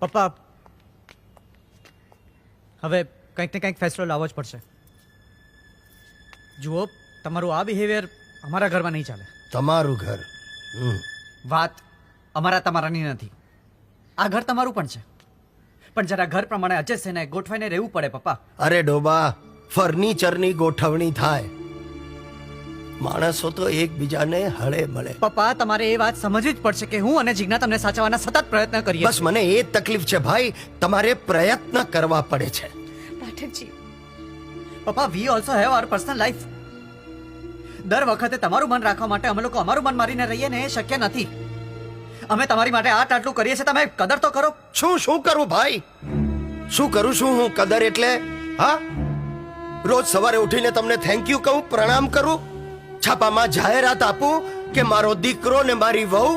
પપ્પા હવે કંઈક ને કંઈક ફેસલો લાવવો જ પડશે. જુઓ, તમારું આ બિહેવિયર અમારા ઘરમાં નહીં ચાલે. તમારું ઘર. વાત અમારા તમારાની નથી. આ ઘર તમારું પણ છે, પણ જરા ઘર પ્રમાણે એડજસ્ટ થઈને ગોઠવાઈને રહેવું પડે પપ્પા. અરે ડોબા, ફર્નિચરની ગોઠવણી થાય, માણસો તો એકબીજાને હળે મળે. પપ્પા તમારે એ વાત સમજવી જ પડશે કે હું અને જીજ્ઞા તમને સાચવવાના સતત પ્રયત્ન કરીએ બસ મને એ જ તકલીફ છે ભાઈ, તમારે પ્રયત્ન કરવા પડે છે. પાઠકજી, પપ્પા we also have our personal life. દર વખતે તમારું મન રાખવા માટે અમે લોકો અમારું મન મારીને રહીએ ને એ શક્ય નથી. અમે તમારી માટે આટલું કરીએ છીએ, તમે કદર તો કરો. શું કરું ભાઈ, શું કરું છું હું? કદર એટલે હા, રોજ સવારે ઉઠીને તમને થેન્ક યુ કહું, પ્રણામ કરું, છાપામાં જાહેરાત આપું કે મારો દીકરો ને મારી વહુ